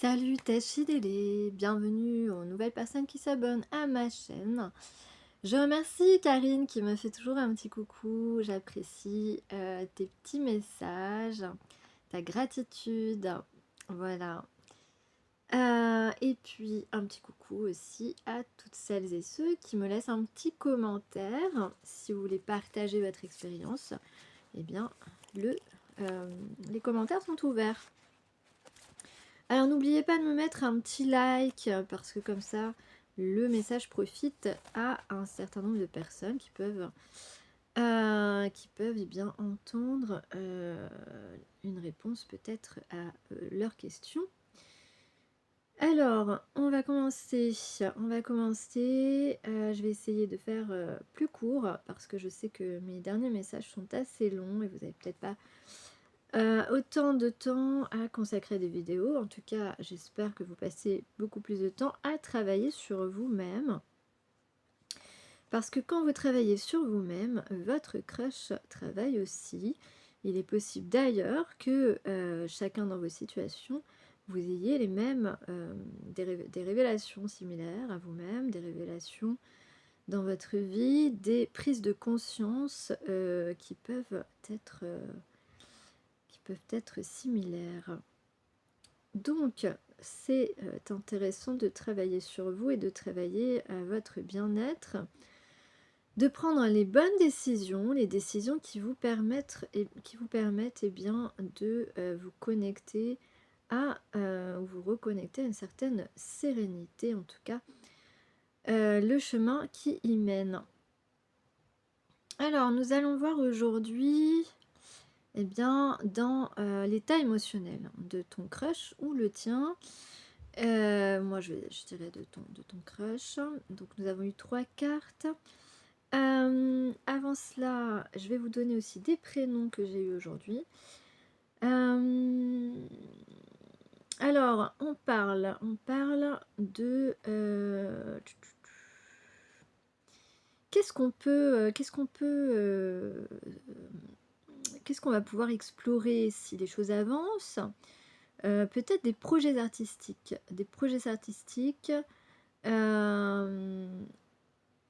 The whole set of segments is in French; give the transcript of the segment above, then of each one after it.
Salutations, bienvenue aux nouvelles personnes qui s'abonnent à ma chaîne. Je remercie Karine qui me fait toujours un petit coucou, j'apprécie tes petits messages, ta gratitude, voilà. Et puis un petit coucou aussi à toutes celles et ceux qui me laissent un petit commentaire. Si vous voulez partager votre expérience, eh bien les commentaires sont ouverts. Alors n'oubliez pas de me mettre un petit like parce que comme ça le message profite à un certain nombre de personnes qui peuvent eh bien entendre une réponse peut-être à leurs questions. Alors on va commencer, je vais essayer de faire plus court parce que je sais que mes derniers messages sont assez longs et vous n'avez peut-être pas autant de temps à consacrer à des vidéos. En tout cas, j'espère que vous passez beaucoup plus de temps à travailler sur vous-même. Parce que quand vous travaillez sur vous-même, votre crush travaille aussi. Il est possible d'ailleurs que chacun dans vos situations, vous ayez les mêmes, des révélations similaires à vous-même, des révélations dans votre vie, des prises de conscience qui peuvent être similaires. Donc, c'est intéressant de travailler sur vous et de travailler à votre bien-être, de prendre les bonnes décisions, les décisions qui vous permettent, eh bien, de vous connecter à, vous reconnecter à une certaine sérénité, en tout cas, le chemin qui y mène. Alors, nous allons voir aujourd'hui, eh bien, dans l'état émotionnel de ton crush ou le tien. Moi, je dirais de ton crush. Donc, nous avons eu 3 cartes. Avant cela, je vais vous donner aussi des prénoms que j'ai eu aujourd'hui. Alors, on parle de... qu'est-ce qu'on va pouvoir explorer si les choses avancent? Peut-être des projets artistiques.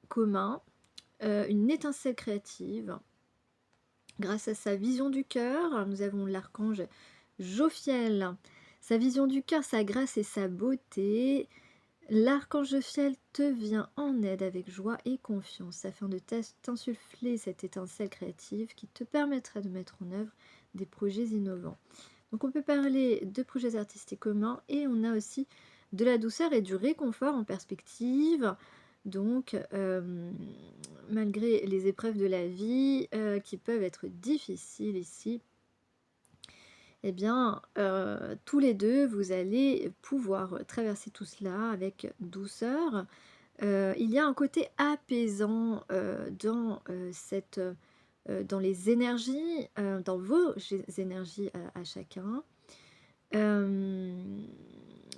Communs. Une étincelle créative. Grâce à sa vision du cœur, nous avons l'archange Jophiel. Sa vision du cœur, sa grâce et sa beauté. L'archange Jophiel te vient en aide avec joie et confiance afin de t'insuffler cette étincelle créative qui te permettra de mettre en œuvre des projets innovants. Donc on peut parler de projets artistiques communs et on a aussi de la douceur et du réconfort en perspective. Donc malgré les épreuves de la vie qui peuvent être difficiles ici, eh bien tous les deux vous allez pouvoir traverser tout cela avec douceur. Il y a un côté apaisant dans les énergies, dans vos énergies à chacun.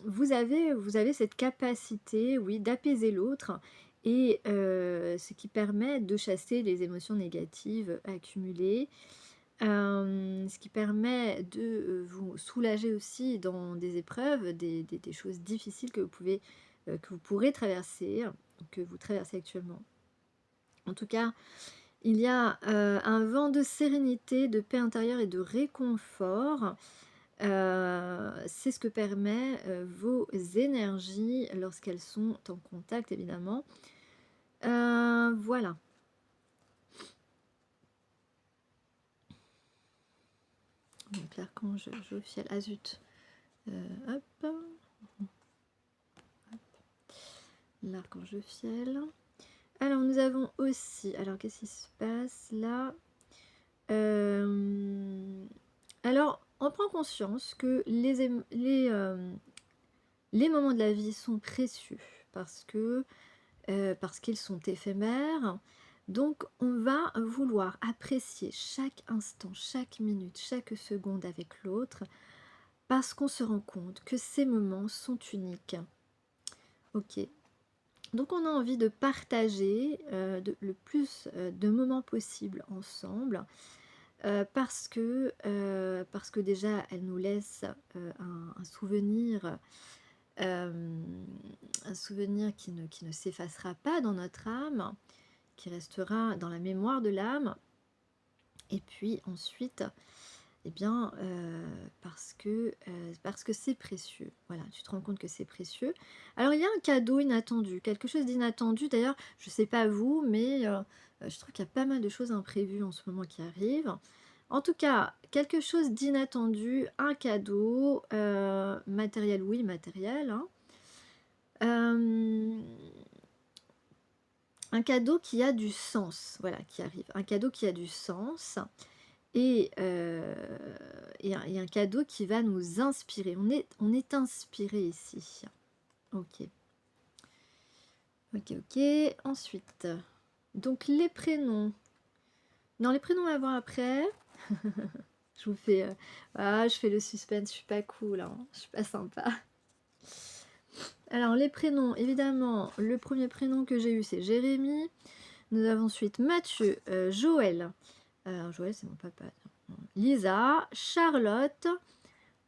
Vous avez cette capacité, oui, d'apaiser l'autre et ce qui permet de chasser les émotions négatives accumulées, ce qui permet de vous soulager aussi dans des épreuves, des choses difficiles que vous pourrez traverser, que vous traversez actuellement. En tout cas, il y a un vent de sérénité, de paix intérieure et de réconfort. C'est ce que permet vos énergies lorsqu'elles sont en contact, évidemment. Voilà. Donc l'archange Jophiel, azut. Hop. L'archange Jophiel. Alors nous avons aussi, alors qu'est-ce qui se passe là? Alors on prend conscience que les moments de la vie sont précieux parce qu'ils sont éphémères. Donc on va vouloir apprécier chaque instant, chaque minute, chaque seconde avec l'autre parce qu'on se rend compte que ces moments sont uniques. Ok. Donc on a envie de partager le plus de moments possible ensemble. parce que déjà elle nous laisse un souvenir, un souvenir qui ne s'effacera pas dans notre âme, qui restera dans la mémoire de l'âme. Et puis ensuite, eh bien, parce que c'est précieux. Voilà, tu te rends compte que c'est précieux. Alors, il y a un cadeau inattendu, quelque chose d'inattendu. D'ailleurs, je ne sais pas vous, mais je trouve qu'il y a pas mal de choses imprévues en ce moment qui arrivent. En tout cas, quelque chose d'inattendu, un cadeau, matériel, oui, matériel, hein. Euh, un cadeau qui a du sens, voilà, qui arrive. Un cadeau qui a du sens. Et un cadeau qui va nous inspirer. On est inspiré ici. Ok. Ok, ok. Ensuite, donc les prénoms. Non, les prénoms on va voir après. Je vous fais... je fais le suspense, je suis pas cool, hein. Je suis pas sympa. Alors les prénoms, évidemment, le premier prénom que j'ai eu c'est Jérémy. Nous avons ensuite Mathieu, Joël. Joël c'est mon papa. Lisa, Charlotte,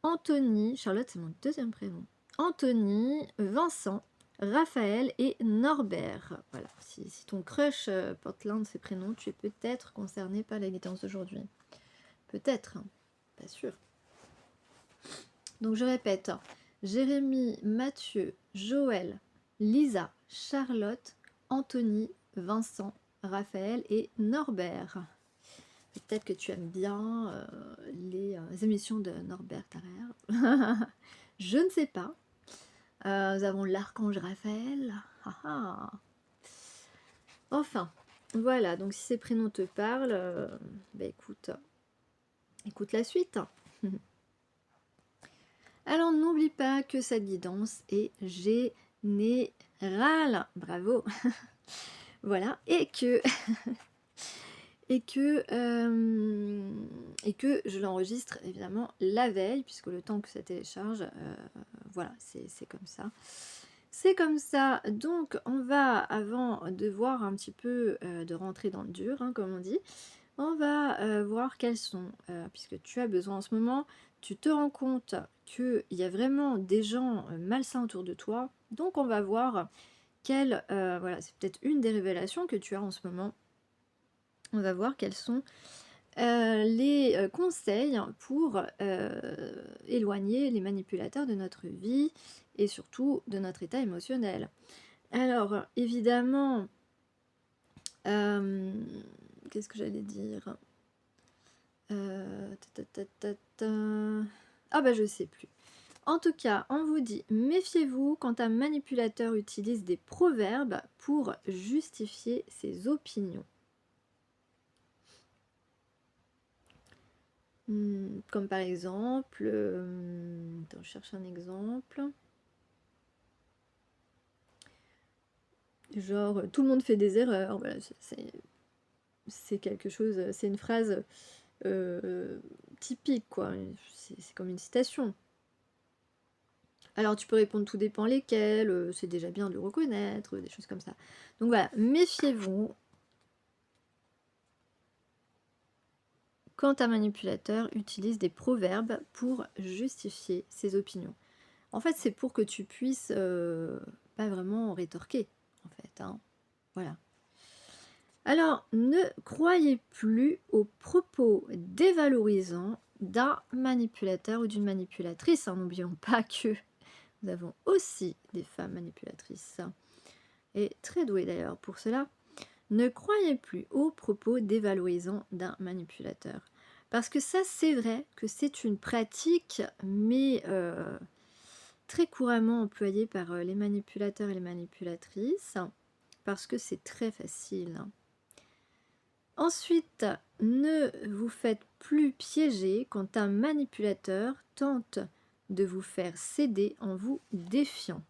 Anthony, Charlotte c'est mon deuxième prénom, Anthony, Vincent, Raphaël et Norbert. Voilà, si ton crush porte l'un de ces prénoms, tu es peut-être concerné par la guidance d'aujourd'hui. Peut-être, hein, pas sûr. Donc je répète, Jérémy, Mathieu, Joël, Lisa, Charlotte, Anthony, Vincent, Raphaël et Norbert. Peut-être que tu aimes bien les émissions de Norbert Tarrer. Je ne sais pas. Nous avons l'archange Raphaël. Enfin, voilà. Donc si ces prénoms te parlent, bah écoute la suite. Alors n'oublie pas que cette guidance est générale. Bravo. Voilà. Et que je l'enregistre évidemment la veille, puisque le temps que ça télécharge, voilà, c'est comme ça. C'est comme ça. Donc on va, avant de voir un petit peu, de rentrer dans le dur, hein, comme on dit, on va voir quels sont, puisque tu as besoin en ce moment, tu te rends compte qu'il y a vraiment des gens malsains autour de toi, donc on va voir voilà, c'est peut-être une des révélations que tu as en ce moment. On va voir quels sont les conseils pour éloigner les manipulateurs de notre vie et surtout de notre état émotionnel. Alors, évidemment, qu'est-ce que j'allais dire? Ah bah je sais plus. En tout cas, on vous dit, méfiez-vous quand un manipulateur utilise des proverbes pour justifier ses opinions. Comme par exemple, attends, je cherche un exemple. Genre, tout le monde fait des erreurs. Voilà, c'est quelque chose, c'est une phrase typique, quoi. C'est comme une citation. Alors, tu peux répondre tout dépend lesquels, c'est déjà bien de le reconnaître, des choses comme ça. Donc voilà, méfiez-vous quand un manipulateur utilise des proverbes pour justifier ses opinions. En fait, c'est pour que tu puisses pas vraiment rétorquer, en fait, hein. Voilà. Alors, ne croyez plus aux propos dévalorisants d'un manipulateur ou d'une manipulatrice. Hein. N'oublions pas que nous avons aussi des femmes manipulatrices, et très douées d'ailleurs pour cela. Ne croyez plus aux propos dévalorisants d'un manipulateur. Parce que ça, c'est vrai que c'est une pratique, mais très couramment employée par les manipulateurs et les manipulatrices, parce que c'est très facile. Ensuite, ne vous faites plus piéger quand un manipulateur tente de vous faire céder en vous défiant.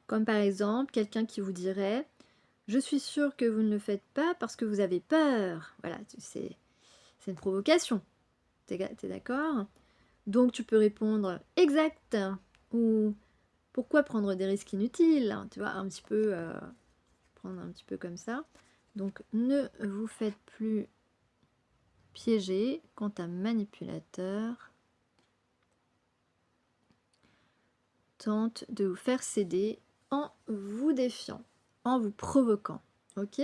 Comme par exemple, quelqu'un qui vous dirait « Je suis sûre que vous ne le faites pas parce que vous avez peur. » Voilà, c'est une provocation. T'es d'accord? Donc tu peux répondre « Exact » ou Pourquoi prendre des risques inutiles, hein, tu vois, un petit peu, prendre un petit peu comme ça. Donc, ne vous faites plus piéger quand un manipulateur tente de vous faire céder en vous défiant, en vous provoquant. Ok?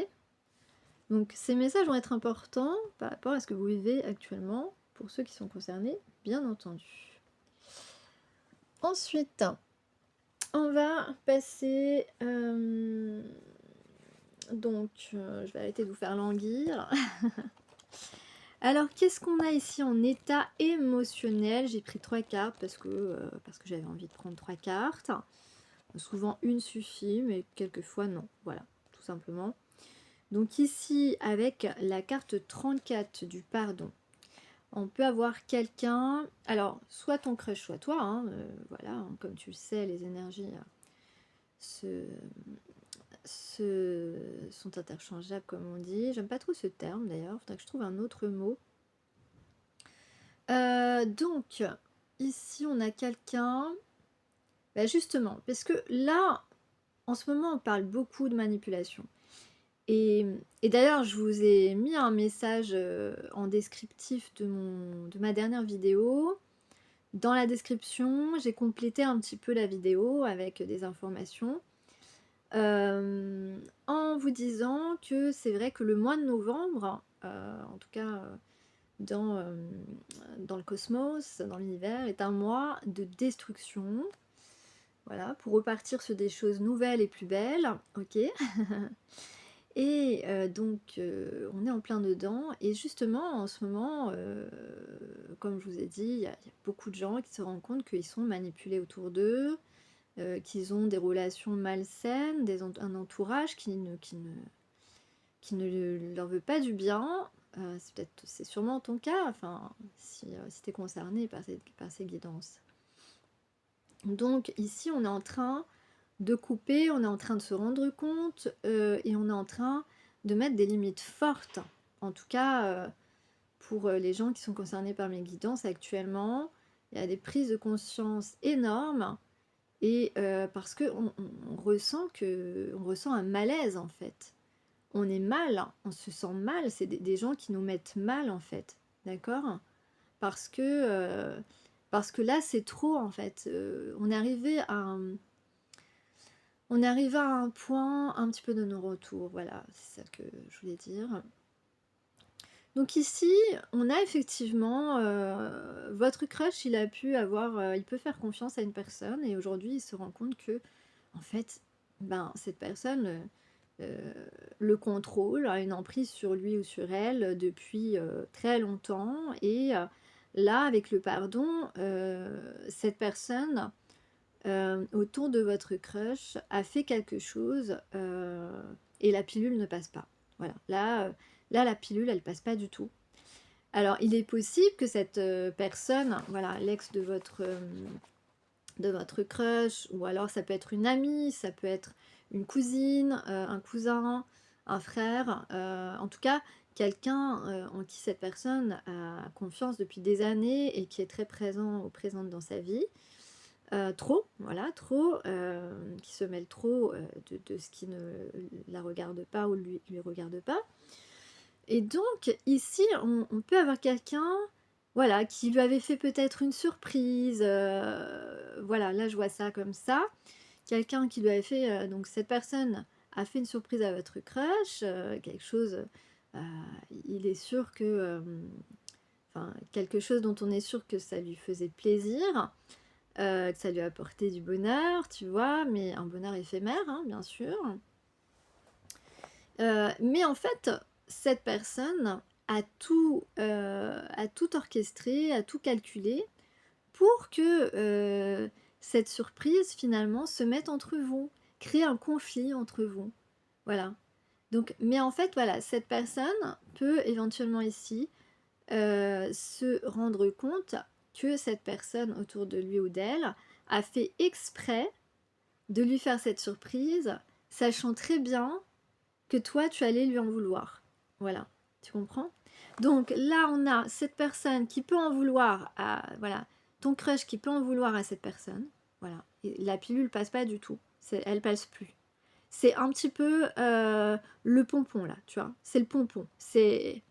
Donc ces messages vont être importants par rapport à ce que vous vivez actuellement, pour ceux qui sont concernés, bien entendu. Ensuite, on va passer... je vais arrêter de vous faire languir. Alors, qu'est-ce qu'on a ici en état émotionnel? J'ai pris 3 cartes parce que j'avais envie de prendre 3 cartes. Souvent, une suffit, mais quelquefois, non. Voilà, tout simplement. Donc ici, avec la carte 34 du pardon, on peut avoir quelqu'un... Alors, soit ton crush, soit toi. Hein, voilà, hein, comme tu le sais, les énergies sont interchangeables, comme on dit. J'aime pas trop ce terme, d'ailleurs. Il faudrait que je trouve un autre mot. Donc, ici, on a quelqu'un... Bah justement, parce que là, en ce moment, on parle beaucoup de manipulation. Et d'ailleurs, je vous ai mis un message en descriptif de ma dernière vidéo. Dans la description, j'ai complété un petit peu la vidéo avec des informations. En vous disant que c'est vrai que le mois de novembre, en tout cas dans le cosmos, dans l'univers, est un mois de destruction. Voilà, pour repartir sur des choses nouvelles et plus belles, ok. Et donc, on est en plein dedans. Et justement, en ce moment, comme je vous ai dit, il y a beaucoup de gens qui se rendent compte qu'ils sont manipulés autour d'eux, qu'ils ont des relations malsaines, un entourage qui ne leur veut pas du bien. C'est sûrement ton cas, enfin, si tu es concerné par ces guidances. Donc ici, on est en train de couper, on est en train de se rendre compte et on est en train de mettre des limites fortes. En tout cas, pour les gens qui sont concernés par mes guidances actuellement, il y a des prises de conscience énormes et parce qu'on ressent un malaise en fait. On est mal, on se sent mal, c'est des gens qui nous mettent mal en fait, d'accord? Parce que là c'est trop en fait. On est arrivé à un point un petit peu de non-retour, voilà, c'est ça que je voulais dire. Donc ici, on a effectivement votre crush, il peut faire confiance à une personne et aujourd'hui il se rend compte que, en fait, cette personne le contrôle, a une emprise sur lui ou sur elle depuis très longtemps et là, avec le pardon, cette personne autour de votre crush a fait quelque chose et la pilule ne passe pas. Voilà, là la pilule elle passe pas du tout. Alors il est possible que cette personne, voilà, l'ex de votre crush, ou alors ça peut être une amie, ça peut être une cousine, un cousin, un frère, en tout cas quelqu'un en qui cette personne a confiance depuis des années et qui est très présent ou présente dans sa vie. Trop, voilà, trop, qui se mêle trop de ce qui ne la regarde pas ou lui regarde pas. Et donc, ici, on peut avoir quelqu'un, voilà, qui lui avait fait peut-être une surprise, voilà, là je vois ça comme ça. Quelqu'un qui lui avait fait, donc cette personne a fait une surprise à votre crush, quelque chose, il est sûr que, enfin, quelque chose dont on est sûr que ça lui faisait plaisir. Que ça lui a apporté du bonheur, tu vois, mais un bonheur éphémère, hein, bien sûr. Mais en fait, cette personne a tout orchestré, a tout calculé pour que cette surprise, finalement, se mette entre vous, crée un conflit entre vous. Voilà. Donc, mais en fait, voilà, cette personne peut éventuellement ici se rendre compte que cette personne autour de lui ou d'elle a fait exprès de lui faire cette surprise, sachant très bien que toi, tu allais lui en vouloir. Voilà, tu comprends? Donc là, on a cette personne qui peut en vouloir à... Voilà, ton crush qui peut en vouloir à cette personne. Voilà. Et la pilule passe pas du tout. Elle passe plus. C'est un petit peu le pompon là, tu vois. C'est le pompon. C'est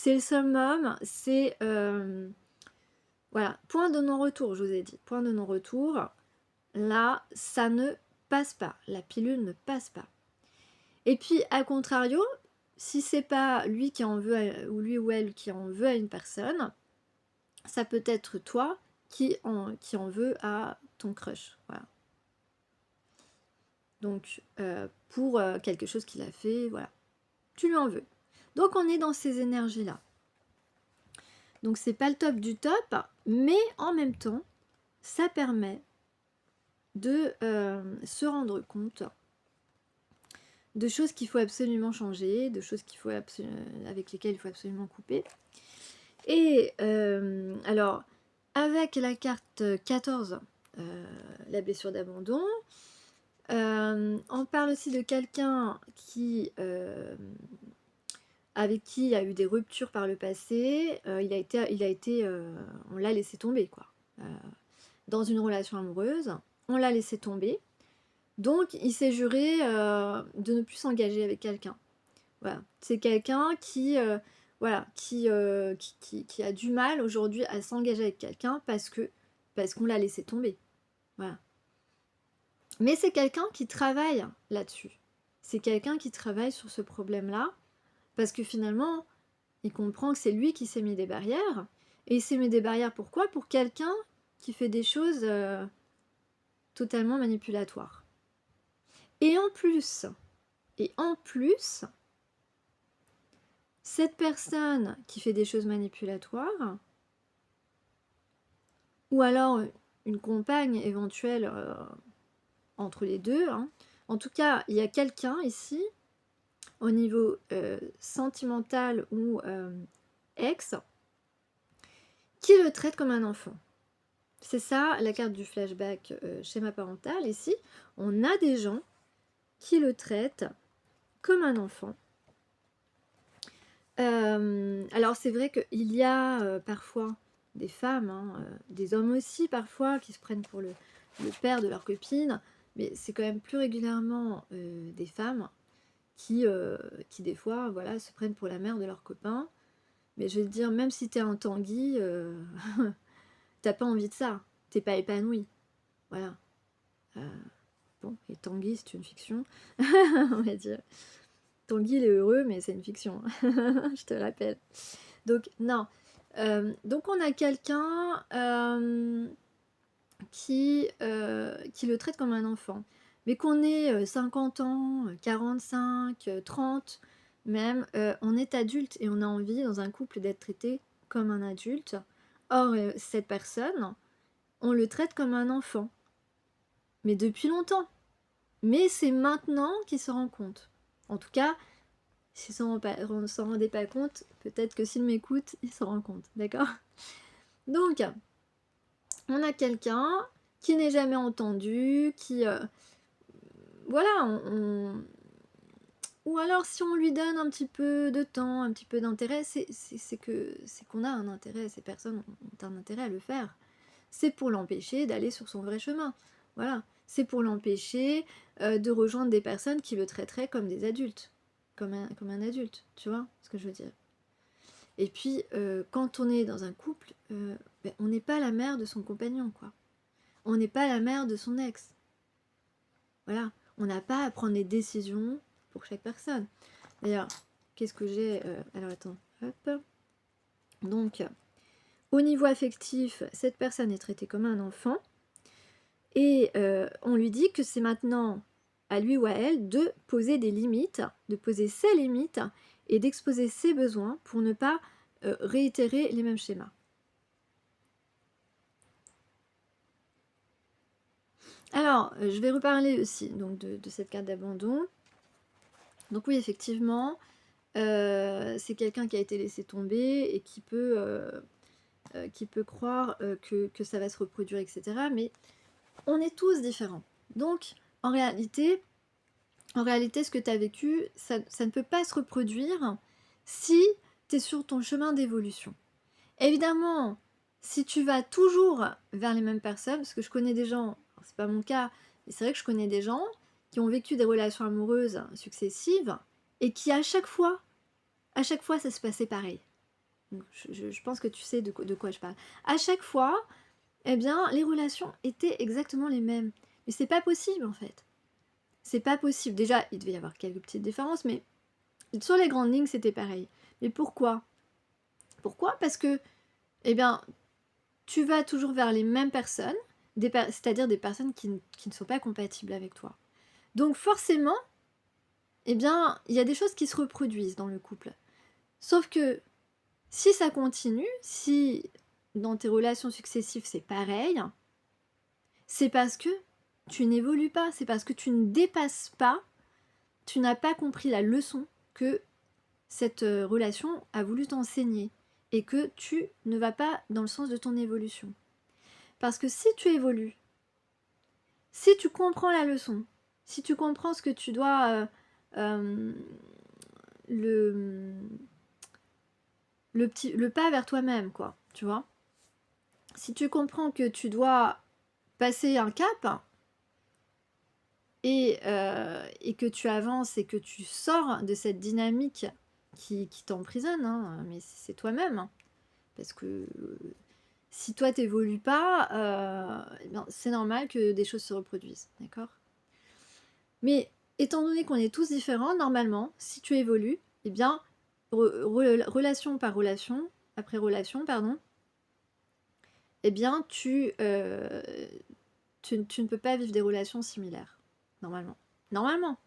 le summum. C'est voilà. Point de non-retour, je vous ai dit. Point de non-retour. Là, ça ne passe pas. La pilule ne passe pas. Et puis, à contrario, si c'est pas lui qui en veut, ou lui ou elle qui en veut à une personne, ça peut être toi qui en veut à ton crush. Voilà. Donc, pour quelque chose qu'il a fait, voilà. Tu lui en veux. Donc, on est dans ces énergies-là. Donc, c'est pas le top du top, mais en même temps, ça permet de se rendre compte de choses qu'il faut absolument changer, de choses avec lesquelles il faut absolument couper. Et alors, avec la carte 14, la blessure d'abandon, on parle aussi de quelqu'un avec qui il y a eu des ruptures par le passé, on l'a laissé tomber, quoi. Dans une relation amoureuse, on l'a laissé tomber. Donc, il s'est juré de ne plus s'engager avec quelqu'un. Voilà. C'est quelqu'un qui a du mal aujourd'hui à s'engager avec quelqu'un parce qu'on l'a laissé tomber. Voilà. Mais c'est quelqu'un qui travaille là-dessus. C'est quelqu'un qui travaille sur ce problème-là parce que finalement, il comprend que c'est lui qui s'est mis des barrières. Et il s'est mis des barrières pourquoi? Pour quelqu'un qui fait des choses totalement manipulatoires. Et en plus, cette personne qui fait des choses manipulatoires, ou alors une compagne éventuelle entre les deux, hein. En tout cas, il y a quelqu'un ici, au niveau sentimental ou ex, qui le traite comme un enfant. C'est ça la carte du flashback schéma parental. Ici, on a des gens qui le traitent comme un enfant. Alors c'est vrai qu'il y a parfois des femmes, hein, des hommes aussi parfois, qui se prennent pour le père de leur copine, mais c'est quand même plus régulièrement des femmes qui des fois voilà, se prennent pour la mère de leur copain. Mais je veux dire, même si t'es un Tanguy, t'as pas envie de ça, t'es pas épanoui. Voilà. Bon, et Tanguy, c'est une fiction, on va dire. Tanguy, il est heureux, mais c'est une fiction, je te rappelle. Donc, non. Donc, on a quelqu'un qui le traite comme un enfant. Mais qu'on ait 50 ans, 45, 30, même, on est adulte et on a envie, dans un couple, d'être traité comme un adulte. Or, cette personne, on le traite comme un enfant. Mais depuis longtemps. Mais c'est maintenant qu'il se rend compte. En tout cas, s'il ne s'en rendait pas compte, peut-être que s'il m'écoute, il s'en rend compte. D'accord? Donc, on a quelqu'un qui n'est jamais entendu, qui... voilà, ou alors si on lui donne un petit peu de temps, un petit peu d'intérêt, c'est qu'on a un intérêt, ces personnes ont un intérêt à le faire. C'est pour l'empêcher d'aller sur son vrai chemin. Voilà, c'est pour l'empêcher de rejoindre des personnes qui le traiteraient comme des adultes, comme un adulte, tu vois ce que je veux dire. Et puis, quand on est dans un couple, on n'est pas la mère de son compagnon, quoi. On n'est pas la mère de son ex. Voilà, on n'a pas à prendre des décisions pour chaque personne. D'ailleurs, qu'est-ce que j'ai alors attends, hop. Donc, au niveau affectif, cette personne est traitée comme un enfant. Et on lui dit que c'est maintenant à lui ou à elle de poser des limites, de poser ses limites et d'exposer ses besoins pour ne pas réitérer les mêmes schémas. Alors, je vais reparler aussi donc, de cette carte d'abandon. Donc oui, effectivement, c'est quelqu'un qui a été laissé tomber et qui peut croire que ça va se reproduire, etc. Mais on est tous différents. Donc, en réalité, ce que tu as vécu, ça ne peut pas se reproduire si tu es sur ton chemin d'évolution. Évidemment, si tu vas toujours vers les mêmes personnes, parce que je connais des gens, c'est pas mon cas, mais c'est vrai que je connais des gens qui ont vécu des relations amoureuses successives et qui à chaque fois ça se passait pareil. Donc, je pense que tu sais de quoi je parle. À chaque fois, eh bien, les relations étaient exactement les mêmes. Mais c'est pas possible en fait. C'est pas possible. Déjà, il devait y avoir quelques petites différences, mais sur les grandes lignes, c'était pareil. Mais pourquoi? Pourquoi? Parce que, eh bien, tu vas toujours vers les mêmes personnes, c'est-à-dire des personnes qui ne sont pas compatibles avec toi. Donc forcément, eh bien, il y a des choses qui se reproduisent dans le couple. Sauf que si ça continue, si dans tes relations successives c'est pareil, c'est parce que tu n'évolues pas, c'est parce que tu ne dépasses pas, tu n'as pas compris la leçon que cette relation a voulu t'enseigner et que tu ne vas pas dans le sens de ton évolution. Parce que si tu évolues, si tu comprends la leçon, si tu comprends ce que tu dois le pas vers toi-même, quoi, tu vois. Si tu comprends que tu dois passer un cap et que tu avances et que tu sors de cette dynamique qui t'emprisonne, hein, mais c'est toi-même. Hein, parce que si toi t'évolues pas, eh bien, c'est normal que des choses se reproduisent, d'accord? Mais étant donné qu'on est tous différents, normalement, si tu évolues, eh bien, relation par relation, après relation, pardon, eh bien, tu ne peux pas vivre des relations similaires, normalement. Normalement.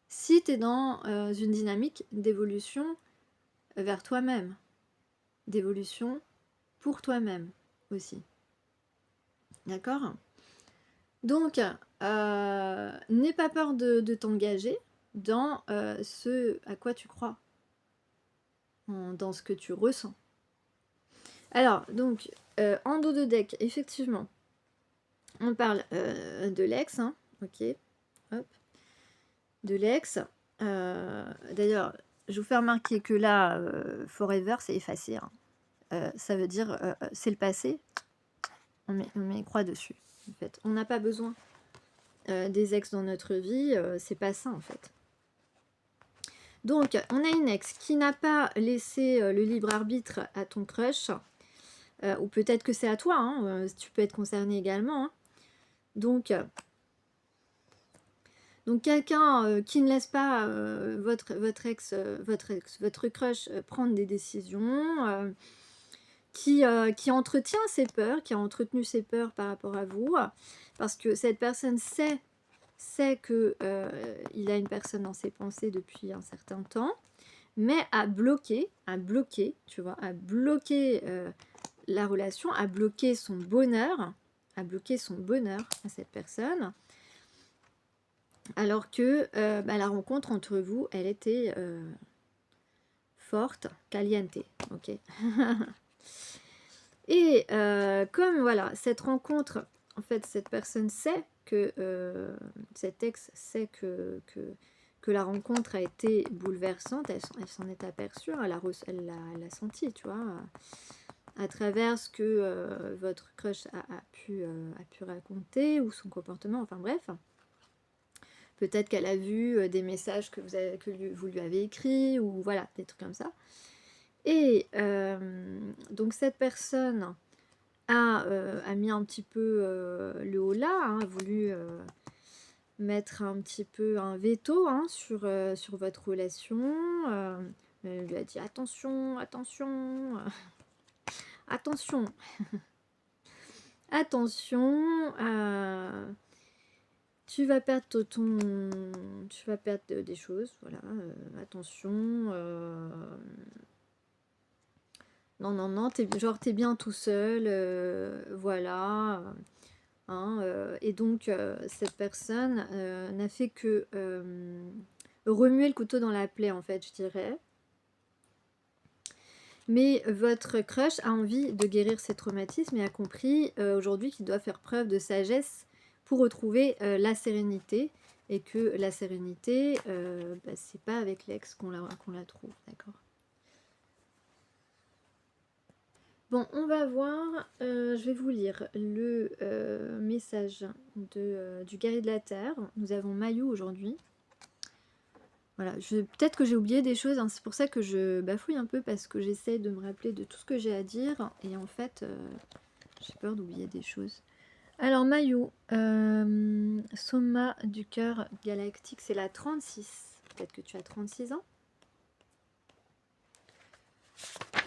Si tu es dans une dynamique d'évolution vers toi-même, d'évolution pour toi-même aussi. D'accord? Donc, n'aie pas peur de t'engager dans ce à quoi tu crois, dans ce que tu ressens. Alors, donc, en dos de deck, effectivement, on parle de l'ex, hein, ok, hop, de l'ex. D'ailleurs, je vous fais remarquer que là, forever, c'est effacé. Hein. Ça veut dire, c'est le passé, on met une croix dessus. En fait. On n'a pas besoin des ex dans notre vie, c'est pas ça en fait. Donc, on a une ex qui n'a pas laissé le libre arbitre à ton crush, ou peut-être que c'est à toi, hein, tu peux être concerné également. Hein. Donc quelqu'un qui ne laisse pas votre crush prendre des décisions, qui entretient ses peurs, qui a entretenu ses peurs par rapport à vous, parce que cette personne sait que il a une personne dans ses pensées depuis un certain temps, mais a bloqué, tu vois, a bloqué la relation, a bloqué son bonheur, à cette personne, alors que la rencontre entre vous, elle était forte, caliente, ok. Et comme voilà, cette rencontre, en fait, cette personne sait que, cet ex sait que la rencontre a été bouleversante, elle s'en est aperçue, elle l'a senti, tu vois, à travers ce que votre crush a pu raconter, ou son comportement, enfin bref. Peut-être qu'elle a vu des messages que vous lui avez écrits, ou voilà, des trucs comme ça. Et donc cette personne a mis un petit peu le haut là, hein, a voulu mettre un petit peu un veto sur votre relation. Elle lui a dit attention, attention, attention, attention, tu vas perdre des choses, voilà, attention. Non, t'es bien tout seul, voilà. Et donc, cette personne n'a fait que remuer le couteau dans la plaie, en fait, je dirais. Mais votre crush a envie de guérir ses traumatismes et a compris aujourd'hui qu'il doit faire preuve de sagesse pour retrouver la sérénité. Et que la sérénité, c'est pas avec l'ex qu'on la trouve, d'accord ? Bon, on va voir, je vais vous lire le message du guerrier de la Terre. Nous avons Mayou aujourd'hui. Voilà, peut-être que j'ai oublié des choses, hein, c'est pour ça que je bafouille un peu parce que j'essaye de me rappeler de tout ce que j'ai à dire et en fait, j'ai peur d'oublier des choses. Alors Mayou, Soma du cœur galactique, c'est la 36. Peut-être que tu as 36 ans.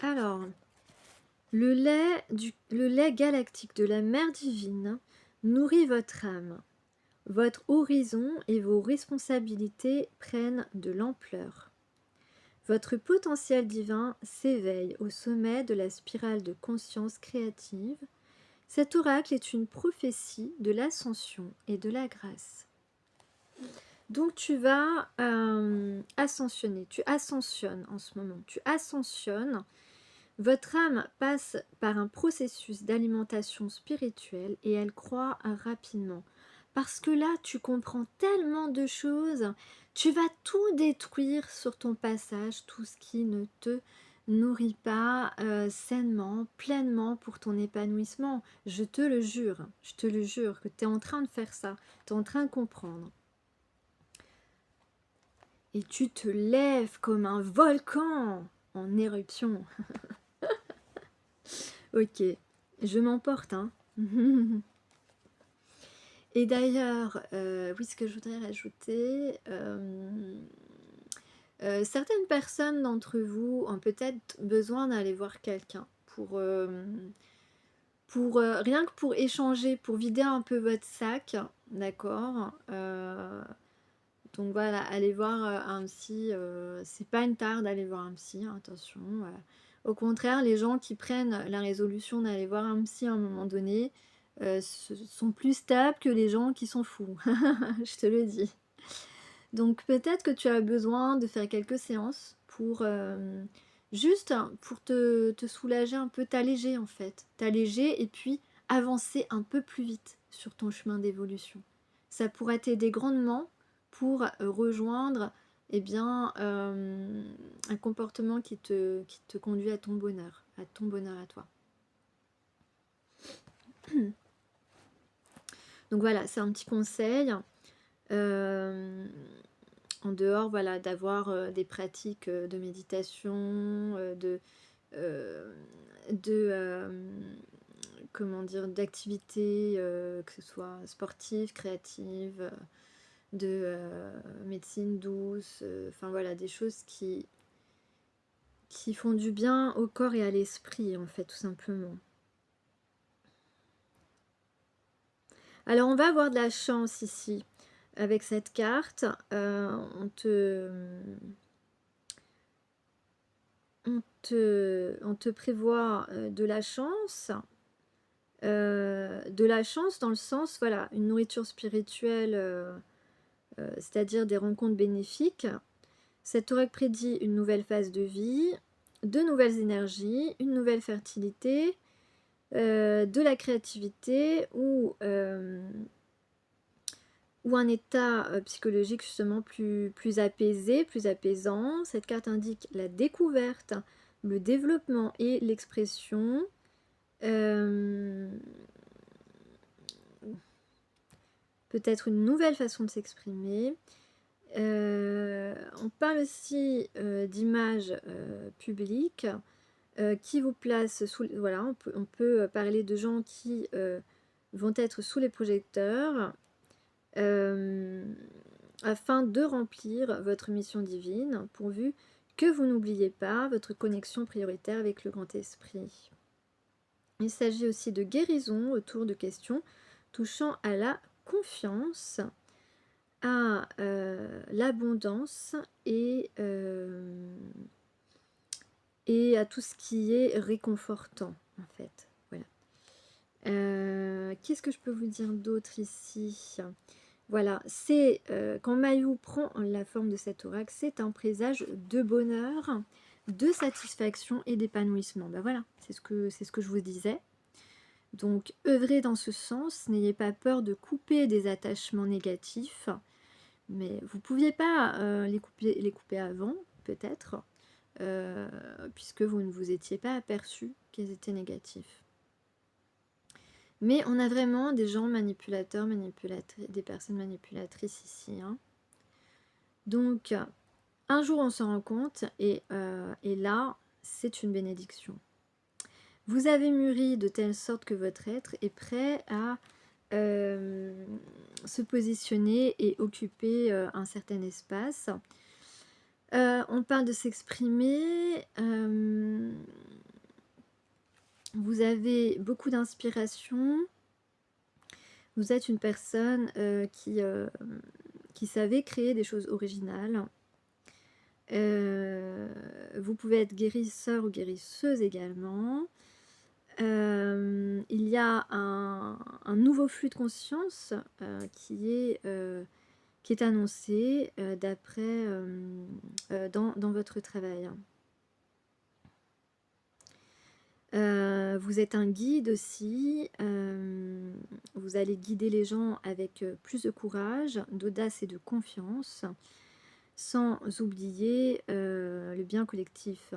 Alors, le lait galactique de la mère divine nourrit votre âme. Votre horizon et vos responsabilités prennent de l'ampleur. Votre potentiel divin s'éveille au sommet de la spirale de conscience créative. Cet oracle est une prophétie de l'ascension et de la grâce. Donc tu vas ascensionner, tu ascensionnes en ce moment, tu ascensionnes. Votre âme passe par un processus d'alimentation spirituelle et elle croît rapidement. Parce que là, tu comprends tellement de choses, tu vas tout détruire sur ton passage, tout ce qui ne te nourrit pas sainement, pleinement pour ton épanouissement. Je te le jure que tu es en train de faire ça, tu es en train de comprendre. Et tu te lèves comme un volcan en éruption. Ok, je m'emporte, hein. Et d'ailleurs, oui, ce que je voudrais rajouter, certaines personnes d'entre vous ont peut-être besoin d'aller voir quelqu'un pour rien que pour échanger, pour vider un peu votre sac, d'accord. Donc voilà, allez voir un psy, c'est pas une tare d'aller voir un psy, hein, attention. Au contraire, les gens qui prennent la résolution d'aller voir un psy à un moment donné sont plus stables que les gens qui sont fous, je te le dis. Donc peut-être que tu as besoin de faire quelques séances pour juste pour te soulager un peu, t'alléger en fait, t'alléger et puis avancer un peu plus vite sur ton chemin d'évolution. Ça pourrait t'aider grandement pour rejoindre eh bien, un comportement qui te conduit à ton bonheur à toi. Donc voilà, c'est un petit conseil. En dehors, voilà, d'avoir des pratiques de méditation, comment dire, d'activités, que ce soit sportives, créatives, de médecine douce, enfin voilà, des choses qui font du bien au corps et à l'esprit, en fait, tout simplement. Alors, on va avoir de la chance ici. Avec cette carte, on te prévoit de la chance. De la chance dans le sens, voilà, une nourriture spirituelle, c'est-à-dire des rencontres bénéfiques. Cet oracle prédit une nouvelle phase de vie, de nouvelles énergies, une nouvelle fertilité, de la créativité ou un état psychologique justement plus apaisé, plus apaisant. Cette carte indique la découverte, le développement et l'expression. Peut-être une nouvelle façon de s'exprimer. On parle aussi d'images publiques qui vous placent sous... Voilà, on peut parler de gens qui vont être sous les projecteurs afin de remplir votre mission divine, pourvu que vous n'oubliez pas votre connexion prioritaire avec le grand esprit. Il s'agit aussi de guérison autour de questions touchant à la confiance, à l'abondance et à tout ce qui est réconfortant, en fait. Voilà. Qu'est-ce que je peux vous dire d'autre ici ? Voilà, c'est quand Mayou prend la forme de cet oracle, c'est un présage de bonheur, de satisfaction et d'épanouissement. Ben voilà, c'est ce que je vous disais. Donc, œuvrez dans ce sens, n'ayez pas peur de couper des attachements négatifs, mais vous ne pouviez pas les couper avant, peut-être, puisque vous ne vous étiez pas aperçu qu'elles étaient négatives. Mais on a vraiment des gens manipulateurs, des personnes manipulatrices ici. Hein. Donc, un jour on s'en rend compte et là, c'est une bénédiction. Vous avez mûri de telle sorte que votre être est prêt à se positionner et occuper un certain espace. On parle de s'exprimer. Vous avez beaucoup d'inspiration. Vous êtes une personne qui savait créer des choses originales. Vous pouvez être guérisseur ou guérisseuse également. Il y a un nouveau flux de conscience qui est annoncé d'après dans votre travail. Vous êtes un guide aussi, vous allez guider les gens avec plus de courage, d'audace et de confiance, sans oublier le bien collectif.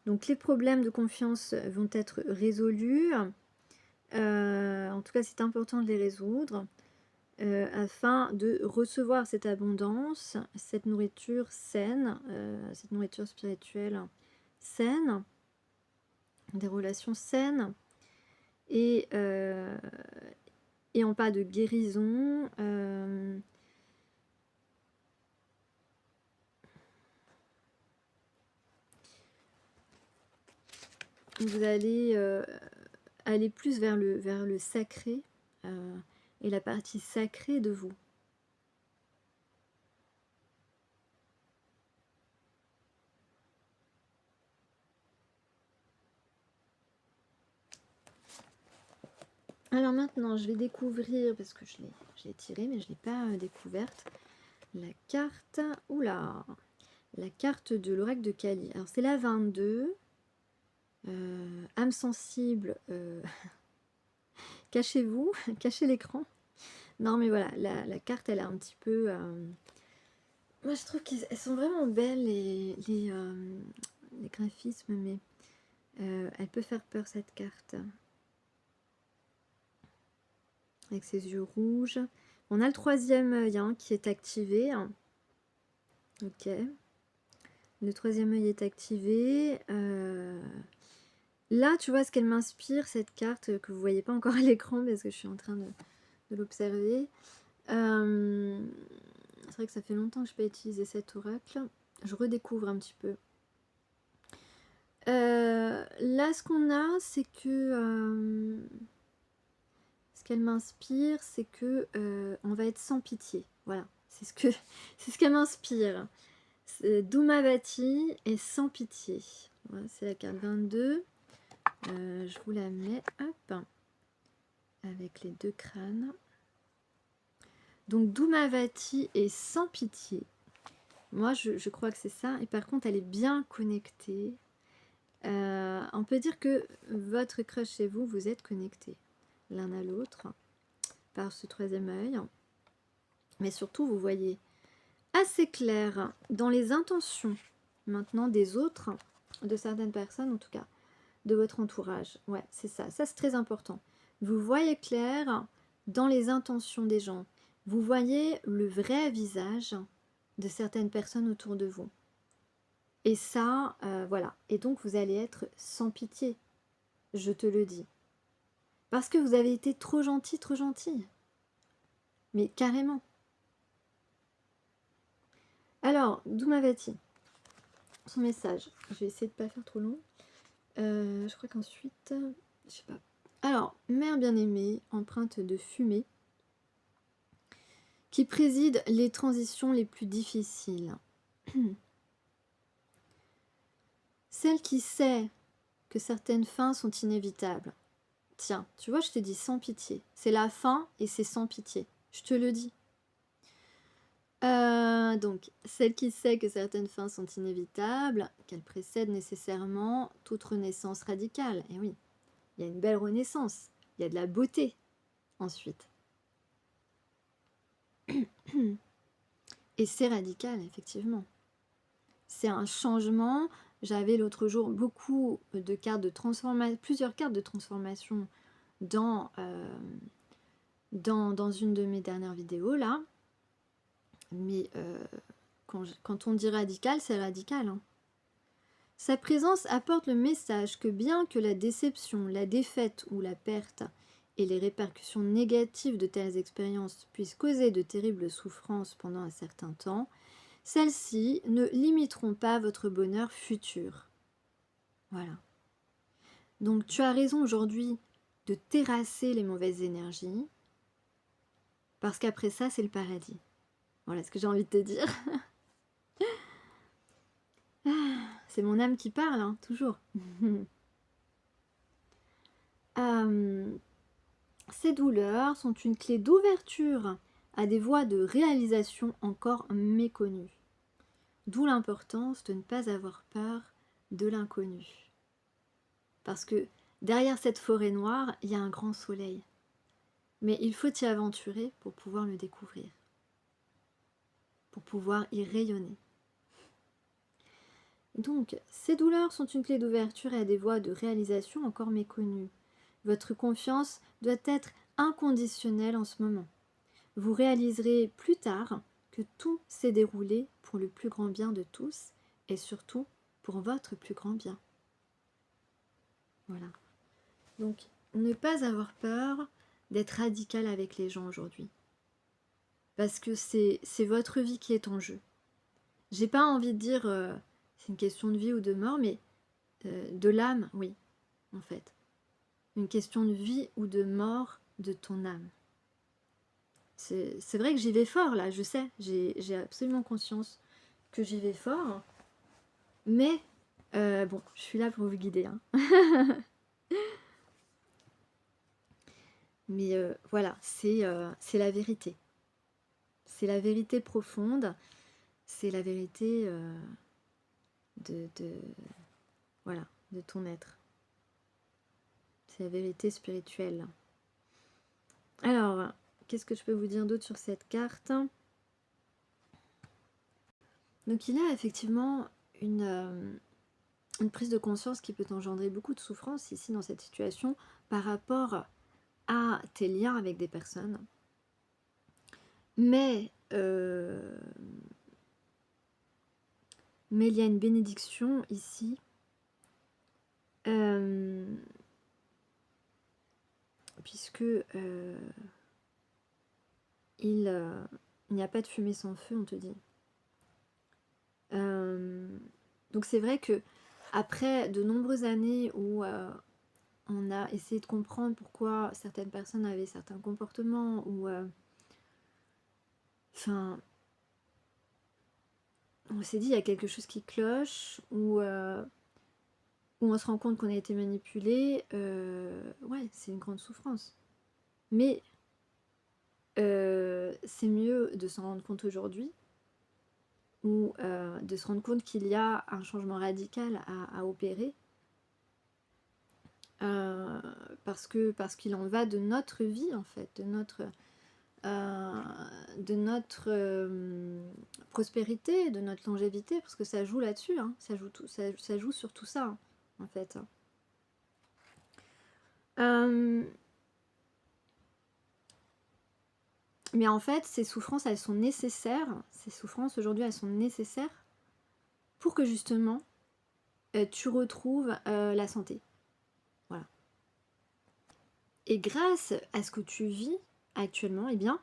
Donc les problèmes de confiance vont être résolus. En tout cas, c'est important de les résoudre afin de recevoir cette abondance, cette nourriture saine, cette nourriture spirituelle saine, des relations saines. Et on parle de guérison. Vous allez aller plus vers le sacré et la partie sacrée de vous. Alors maintenant, je vais découvrir, parce que je l'ai tirée, mais je ne l'ai pas découverte, la carte, oula, la carte de l'oracle de Kali. Alors c'est la 22, âme sensible, cachez-vous, cachez l'écran. Non mais voilà, la carte elle est un petit peu... moi je trouve qu'elles sont vraiment belles les graphismes, mais elle peut faire peur cette carte. Avec ses yeux rouges. On a le troisième œil qui est activé. Ok. Le troisième œil est activé. Là, tu vois ce qu'elle m'inspire, cette carte que vous voyez pas encore à l'écran parce que je suis en train de l'observer. C'est vrai que ça fait longtemps que je n'ai pas utilisé cet oracle. Je redécouvre un petit peu. Là, ce qu'on a, c'est que... ce qu'elle m'inspire, c'est que on va être sans pitié. Voilà, c'est ce qu'elle m'inspire. Doumavati est sans pitié. Voilà, c'est la carte 22. Je vous la mets, hop, avec les deux crânes. Donc Doumavati est sans pitié. Moi, je crois que c'est ça. Et par contre, elle est bien connectée. On peut dire que votre crush et vous, vous êtes connectés l'un à l'autre par ce troisième œil. Mais surtout, vous voyez assez clair dans les intentions maintenant des autres, de certaines personnes en tout cas, de votre entourage. Ouais, c'est ça. Ça, c'est très important. Vous voyez clair dans les intentions des gens. Vous voyez le vrai visage de certaines personnes autour de vous. Et ça, voilà. Et donc, vous allez être sans pitié, je te le dis. Parce que vous avez été trop gentil, trop gentille. Mais carrément. Alors, Doumavati, son message. Je vais essayer de ne pas faire trop long. Je crois qu'ensuite, je sais pas. Alors, mère bien-aimée, empreinte de fumée, qui préside les transitions les plus difficiles. Celle qui sait que certaines fins sont inévitables. Tiens, tu vois, je te dis sans pitié. C'est la fin et c'est sans pitié. Je te le dis. Donc, celle qui sait que certaines fins sont inévitables, qu'elles précèdent nécessairement toute renaissance radicale. Et oui, il y a une belle renaissance, il y a de la beauté ensuite. Et c'est radical, effectivement. C'est un changement. J'avais l'autre jour beaucoup de cartes de transformation, plusieurs cartes de transformation dans une de mes dernières vidéos, là. Mais quand on dit radical, c'est radical, hein. Sa présence apporte le message que bien que la déception, la défaite ou la perte et les répercussions négatives de telles expériences puissent causer de terribles souffrances pendant un certain temps, celles-ci ne limiteront pas votre bonheur futur. Voilà. Donc tu as raison aujourd'hui de terrasser les mauvaises énergies, parce qu'après ça, c'est le paradis. Voilà ce que j'ai envie de te dire. C'est mon âme qui parle, hein, toujours. Ces douleurs sont une clé d'ouverture à des voies de réalisation encore méconnues. D'où l'importance de ne pas avoir peur de l'inconnu. Parce que derrière cette forêt noire, il y a un grand soleil. Mais il faut y aventurer pour pouvoir le découvrir. Pour pouvoir y rayonner. Donc, ces douleurs sont une clé d'ouverture à des voies de réalisation encore méconnues. Votre confiance doit être inconditionnelle en ce moment. Vous réaliserez plus tard que tout s'est déroulé pour le plus grand bien de tous et surtout pour votre plus grand bien. Voilà. Donc, ne pas avoir peur d'être radical avec les gens aujourd'hui. Parce que c'est votre vie qui est en jeu. J'ai pas envie de dire c'est une question de vie ou de mort, mais de l'âme, oui, en fait. Une question de vie ou de mort de ton âme. C'est vrai que j'y vais fort là, je sais, j'ai absolument conscience que j'y vais fort, mais bon, je suis là pour vous guider. Hein. Mais voilà, c'est la vérité. C'est la vérité profonde, c'est la vérité voilà, de ton être. C'est la vérité spirituelle. Alors, qu'est-ce que je peux vous dire d'autre sur cette carte? Donc il y a effectivement une prise de conscience qui peut engendrer beaucoup de souffrance ici dans cette situation par rapport à tes liens avec des personnes. Mais il y a une bénédiction ici. Puisque il n'y a pas de fumée sans feu, on te dit. Donc c'est vrai que après de nombreuses années où on a essayé de comprendre pourquoi certaines personnes avaient certains comportements ou enfin on s'est dit il y a quelque chose qui cloche ou où on se rend compte qu'on a été manipulé, ouais, c'est une grande souffrance. Mais c'est mieux de s'en rendre compte aujourd'hui ou de se rendre compte qu'il y a un changement radical à opérer parce qu'il en va de notre vie en fait, de notre prospérité, de notre longévité, parce que ça joue là-dessus, hein, ça joue sur tout ça, hein, en fait. Mais en fait, ces souffrances, elles sont nécessaires, ces souffrances aujourd'hui, elles sont nécessaires pour que justement, tu retrouves la santé. Voilà. Et grâce à ce que tu vis actuellement, eh bien,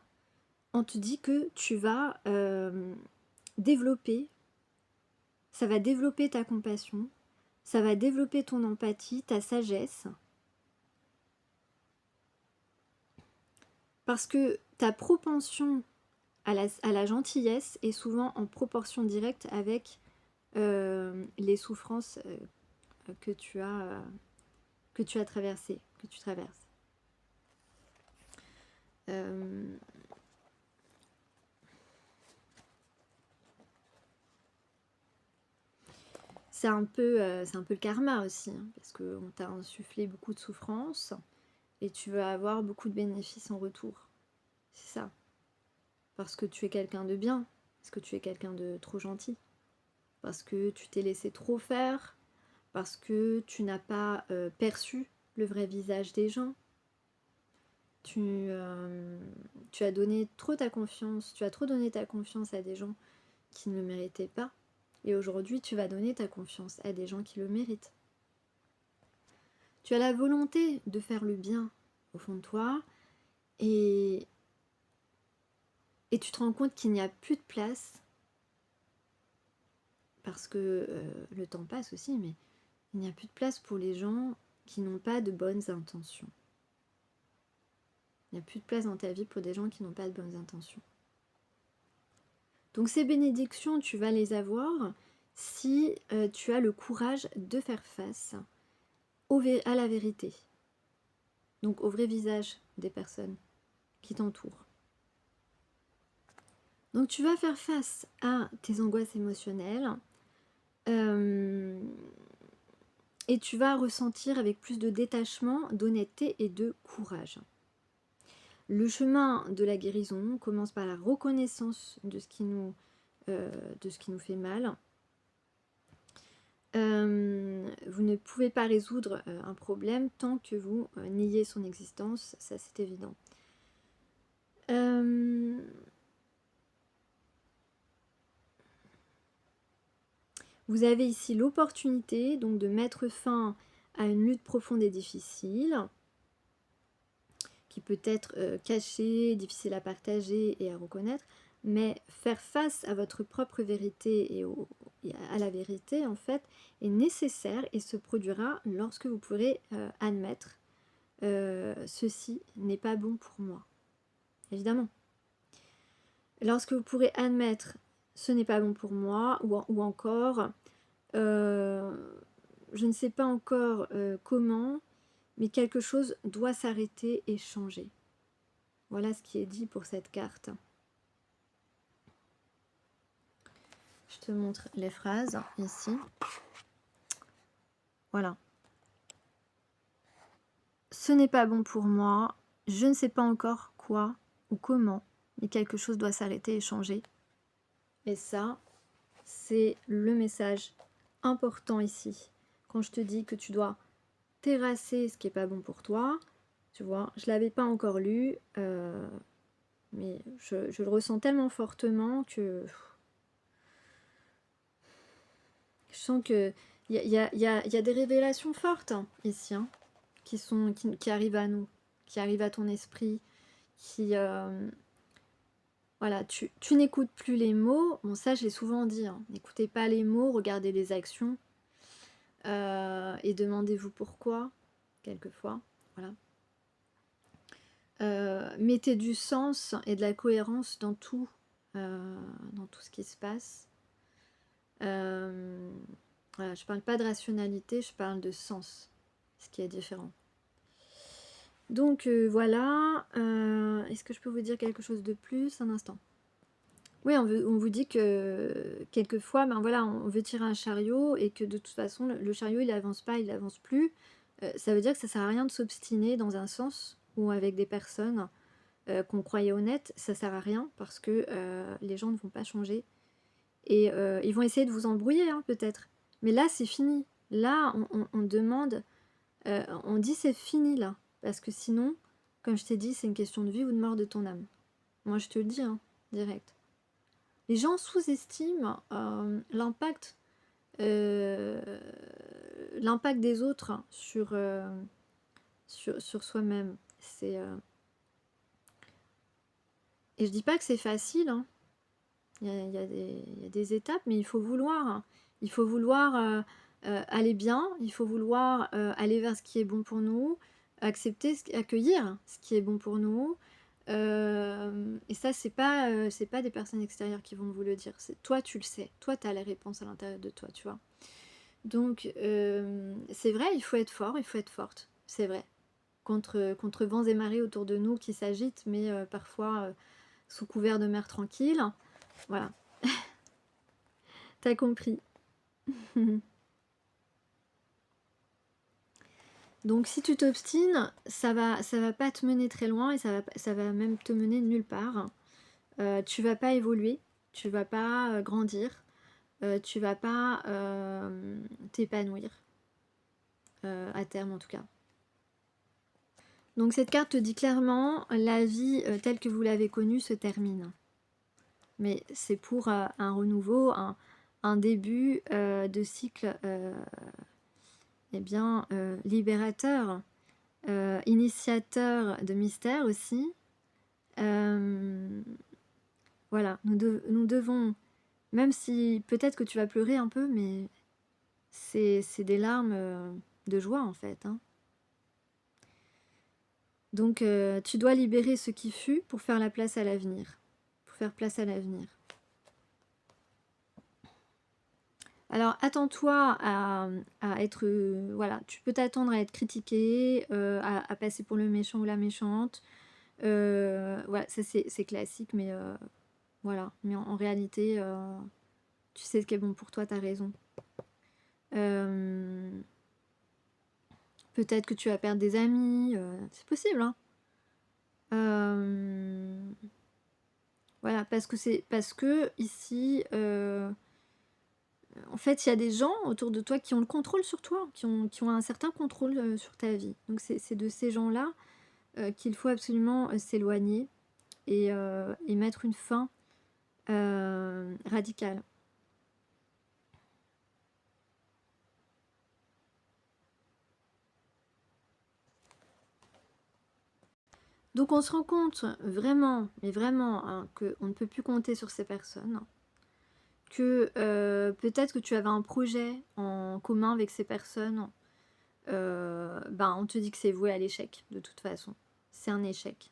on te dit que tu vas développer, ça va développer ta compassion, ça va développer ton empathie, ta sagesse. Parce que ta propension à la gentillesse est souvent en proportion directe avec les souffrances que tu as traversées, que tu traverses. c'est un peu le karma aussi, hein, parce qu'on t'a insufflé beaucoup de souffrance et tu vas avoir beaucoup de bénéfices en retour. C'est ça. Parce que tu es quelqu'un de bien, parce que tu es quelqu'un de trop gentil, parce que tu t'es laissé trop faire, parce que tu n'as pas perçu le vrai visage des gens. Tu as donné trop ta confiance, tu as trop donné ta confiance à des gens qui ne le méritaient pas. Et aujourd'hui, tu vas donner ta confiance à des gens qui le méritent. Tu as la volonté de faire le bien au fond de toi et tu te rends compte qu'il n'y a plus de place parce que le temps passe aussi, mais il n'y a plus de place pour les gens qui n'ont pas de bonnes intentions. Il n'y a plus de place dans ta vie pour des gens qui n'ont pas de bonnes intentions. Donc ces bénédictions, tu vas les avoir si tu as le courage de faire face à la vérité. Donc au vrai visage des personnes qui t'entourent. Donc tu vas faire face à tes angoisses émotionnelles et tu vas ressentir avec plus de détachement, d'honnêteté et de courage. Le chemin de la guérison commence par la reconnaissance de ce qui nous fait mal. Vous ne pouvez pas résoudre un problème tant que vous niez son existence, ça c'est évident. Vous avez ici l'opportunité donc de mettre fin à une lutte profonde et difficile, qui peut être cachée, difficile à partager et à reconnaître, mais faire face à votre propre vérité et à la vérité en fait est nécessaire et se produira lorsque vous pourrez admettre ceci n'est pas bon pour moi. Évidemment. Lorsque vous pourrez admettre ce n'est pas bon pour moi ou encore je ne sais pas encore comment, mais quelque chose doit s'arrêter et changer. Voilà ce qui est dit pour cette carte. Je te montre les phrases ici. Voilà. Ce n'est pas bon pour moi, je ne sais pas encore quoi ou comment, mais quelque chose doit s'arrêter et changer. Et ça, c'est le message important ici. Quand je te dis que tu dois terrasser ce qui n'est pas bon pour toi, tu vois, je ne l'avais pas encore lu, mais je le ressens tellement fortement que je sens que il y a des révélations fortes hein, ici, hein, qui arrivent à nous, qui arrivent à ton esprit, qui voilà, tu n'écoutes plus les mots. Bon, ça je l'ai souvent dit, hein, n'écoutez pas les mots, regardez les actions et demandez-vous pourquoi, quelquefois, voilà. Mettez du sens et de la cohérence dans tout ce qui se passe. Voilà, je parle pas de rationalité, je parle de sens, ce qui est différent. Donc voilà, est-ce que je peux vous dire quelque chose de plus? Un instant. Oui, on vous dit que quelquefois, ben voilà, on veut tirer un chariot et que de toute façon, le chariot, il avance pas, il avance plus. Ça veut dire que ça sert à rien de s'obstiner dans un sens ou avec des personnes qu'on croyait honnêtes, ça sert à rien parce que les gens ne vont pas changer. Et ils vont essayer de vous embrouiller, hein, peut-être. Mais là, c'est fini. Là, on demande, on dit c'est fini là. Parce que sinon, comme je t'ai dit, c'est une question de vie ou de mort de ton âme. Moi, je te le dis, hein, direct. Les gens sous-estiment l'impact des autres sur soi-même. Et je dis pas que c'est facile, hein. Il y a des étapes, mais il faut vouloir. Hein. Il faut vouloir aller bien, il faut vouloir aller vers ce qui est bon pour nous, accueillir ce qui est bon pour nous. Et ça, c'est pas des personnes extérieures qui vont vous le dire. C'est toi, tu le sais. Toi, tu as la réponse à l'intérieur de toi, tu vois. Donc, c'est vrai, il faut être fort, il faut être forte. C'est vrai. Contre vents et marées autour de nous qui s'agitent, mais parfois sous couvert de mer tranquille. Voilà. T'as compris. Donc si tu t'obstines, ça va pas te mener très loin et ça va même te mener nulle part. Tu vas pas évoluer, tu vas pas grandir, tu vas pas t'épanouir, à terme en tout cas. Donc cette carte te dit clairement, la vie telle que vous l'avez connue se termine. Mais c'est pour un renouveau, un début de cycle eh bien, libérateur, initiateur de mystère aussi. Voilà, nous devons, même si peut-être que tu vas pleurer un peu, mais c'est des larmes de joie en fait. Hein. Donc tu dois libérer ce qui fut pour faire la place à l'avenir. Pour faire place à l'avenir. Alors attends-toi à être... voilà, tu peux t'attendre à être critiqué, à passer pour le méchant ou la méchante. Voilà, ça c'est classique, mais voilà. Mais en réalité, tu sais ce qui est bon pour toi, t'as raison. Peut-être que tu vas perdre des amis, c'est possible, hein. Voilà, parce que ici, en fait, il y a des gens autour de toi qui ont le contrôle sur toi, qui ont un certain contrôle sur ta vie. Donc c'est de ces gens-là qu'il faut absolument s'éloigner et mettre une fin radicale. Donc on se rend compte vraiment, mais vraiment, hein, qu'on ne peut plus compter sur ces personnes, que peut-être que tu avais un projet en commun avec ces personnes, ben on te dit que c'est voué à l'échec, de toute façon. C'est un échec.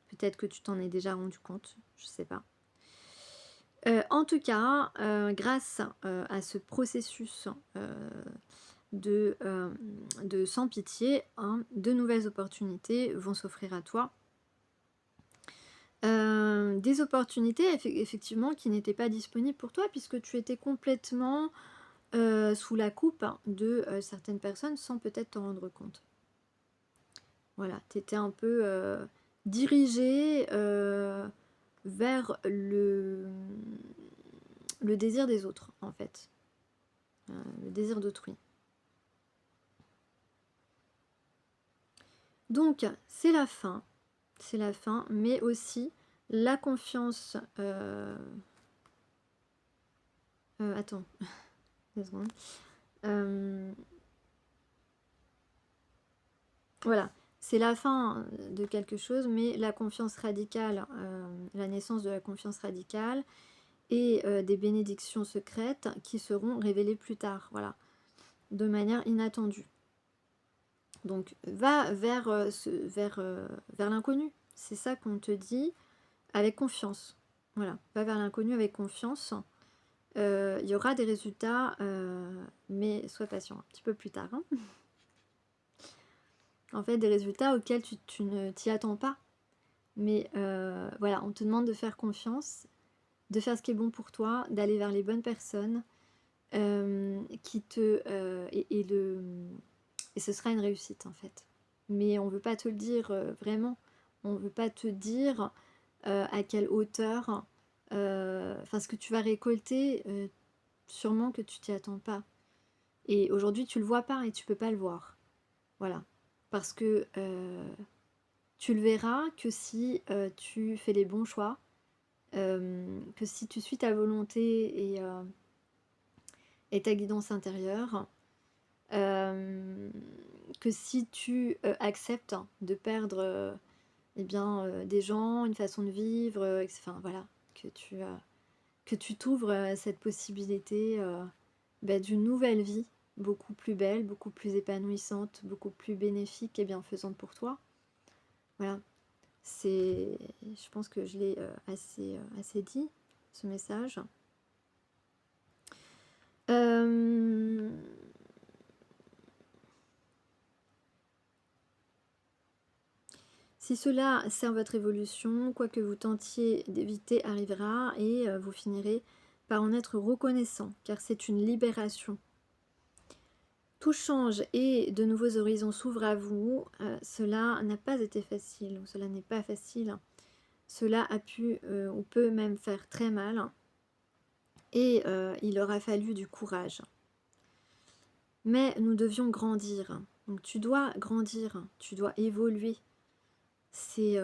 Peut-être que tu t'en es déjà rendu compte, je sais pas. En tout cas, grâce à ce processus de sans pitié, hein, de nouvelles opportunités vont s'offrir à toi. Des opportunités effectivement qui n'étaient pas disponibles pour toi puisque tu étais complètement sous la coupe de certaines personnes sans peut-être t'en rendre compte. Voilà, tu étais un peu dirigé vers le désir des autres en fait, le désir d'autrui. Donc c'est la fin, mais aussi la confiance. Attends, 2 secondes. Voilà, c'est la fin de quelque chose, mais la confiance radicale, la naissance de la confiance radicale et des bénédictions secrètes qui seront révélées plus tard, voilà, de manière inattendue. Donc va vers, vers l'inconnu, c'est ça qu'on te dit, avec confiance. Voilà, va vers l'inconnu avec confiance. Il y aura des résultats, mais sois patient un petit peu plus tard. Hein. En fait, des résultats auxquels tu ne t'y attends pas. Mais voilà, on te demande de faire confiance, de faire ce qui est bon pour toi, d'aller vers les bonnes personnes, qui te... et ce sera une réussite en fait. Mais on ne veut pas te le dire vraiment. On ne veut pas te dire à quelle hauteur, enfin ce que tu vas récolter, sûrement que tu t'y attends pas. Et aujourd'hui tu le vois pas et tu peux pas le voir. Voilà. Parce que tu le verras que si tu fais les bons choix, que si tu suis ta volonté et ta guidance intérieure, que si tu acceptes de perdre eh bien, des gens, une façon de vivre, enfin voilà, que tu t'ouvres cette possibilité d'une nouvelle vie, beaucoup plus belle, beaucoup plus épanouissante, beaucoup plus bénéfique et bienfaisante pour toi. Voilà, je pense que je l'ai assez dit, ce message. Si cela sert votre évolution, quoi que vous tentiez d'éviter arrivera et vous finirez par en être reconnaissant, car c'est une libération. Tout change et de nouveaux horizons s'ouvrent à vous. Cela n'a pas été facile, ou cela n'est pas facile. Cela a pu ou peut même faire très mal. Et il aura fallu du courage. Mais nous devions grandir. Donc tu dois grandir, tu dois évoluer. C'est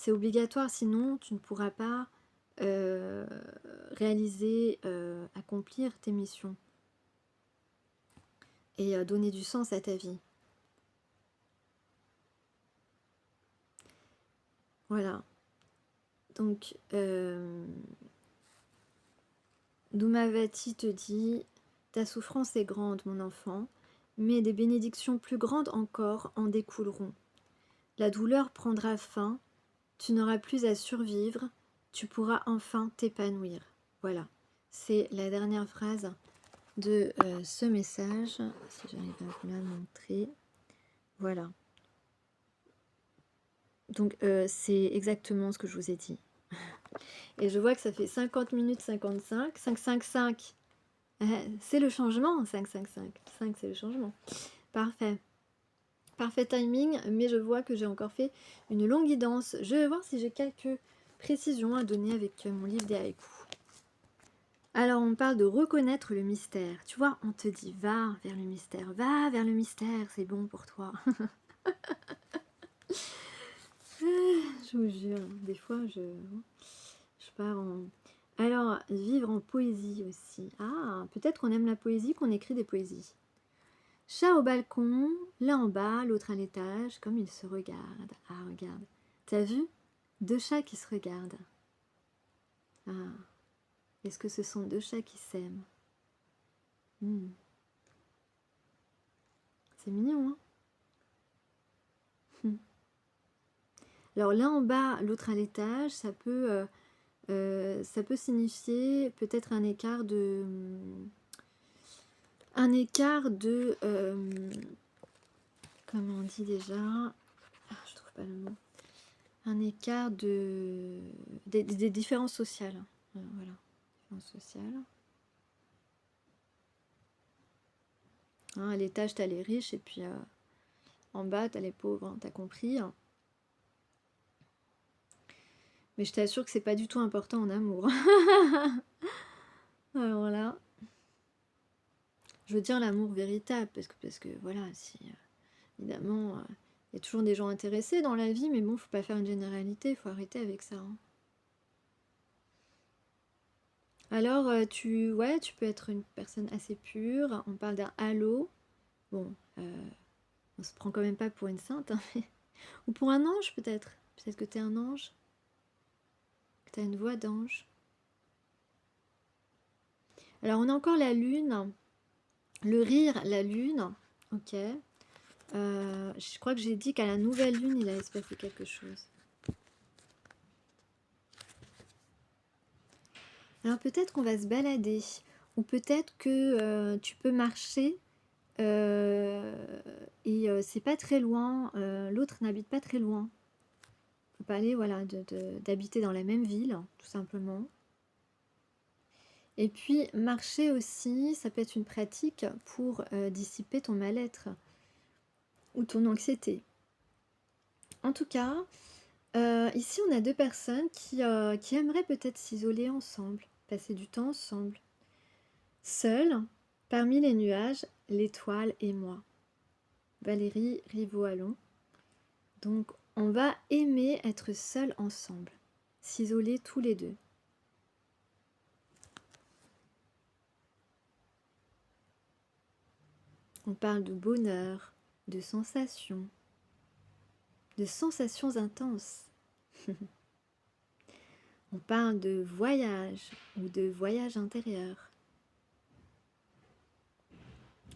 obligatoire, sinon tu ne pourras pas réaliser, accomplir tes missions. Et donner du sens à ta vie. Voilà. Donc, Doumavati te dit, ta souffrance est grande, mon enfant, mais des bénédictions plus grandes encore en découleront. La douleur prendra fin, tu n'auras plus à survivre, tu pourras enfin t'épanouir. Voilà, c'est la dernière phrase de ce message, si j'arrive à vous la montrer. Voilà. Donc c'est exactement ce que je vous ai dit. Et je vois que ça fait 50 minutes 55, 555. C'est le changement, 555. 5 c'est le changement. Parfait. Parfait timing, mais je vois que j'ai encore fait une longue guidance. Je vais voir si j'ai quelques précisions à donner avec mon livre des haïkus. Alors on parle de reconnaître le mystère. Tu vois, on te dit va vers le mystère, c'est bon pour toi. Je vous jure, des fois je pars en... Alors, vivre en poésie aussi. Ah, peut-être qu'on aime la poésie, qu'on écrit des poésies. Chat au balcon, l'un en bas, l'autre à l'étage, comme ils se regardent. Ah, regarde. T'as vu? Deux chats qui se regardent. Ah, est-ce que ce sont deux chats qui s'aiment? C'est mignon, hein? Alors, l'un en bas, l'autre à l'étage, ça peut signifier peut-être un écart de... comment on dit déjà? Je trouve pas le mot. Un écart des différences sociales. Voilà, différences sociales. Hein, à l'étage, t'as les riches et puis en bas, t'as les pauvres. Hein, t'as compris? Mais je t'assure que c'est pas du tout important en amour. Alors là, je veux dire l'amour véritable parce que voilà, si évidemment, il y a toujours des gens intéressés dans la vie, mais bon, faut pas faire une généralité, faut arrêter avec ça. Hein. Alors, tu peux être une personne assez pure. On parle d'un halo. Bon, on se prend quand même pas pour une sainte, hein, mais... ou pour un ange peut-être. Peut-être que t'es un ange, que t'as une voix d'ange. Alors, on a encore la lune. Le rire, la lune. Ok. Je crois que j'ai dit qu'à la nouvelle lune, il allait se passer quelque chose. Alors peut-être qu'on va se balader, ou peut-être que tu peux marcher et c'est pas très loin, l'autre n'habite pas très loin. Faut pas aller, voilà, d'habiter dans la même ville, tout simplement. Et puis marcher aussi, ça peut être une pratique pour dissiper ton mal-être ou ton anxiété. En tout cas, ici on a deux personnes qui aimeraient peut-être s'isoler ensemble, passer du temps ensemble. Seul, parmi les nuages, l'étoile et moi. Valérie Rivoallon. Donc, on va aimer être seuls ensemble, s'isoler tous les deux. On parle de bonheur, de sensations intenses. On parle de voyage ou de voyage intérieur.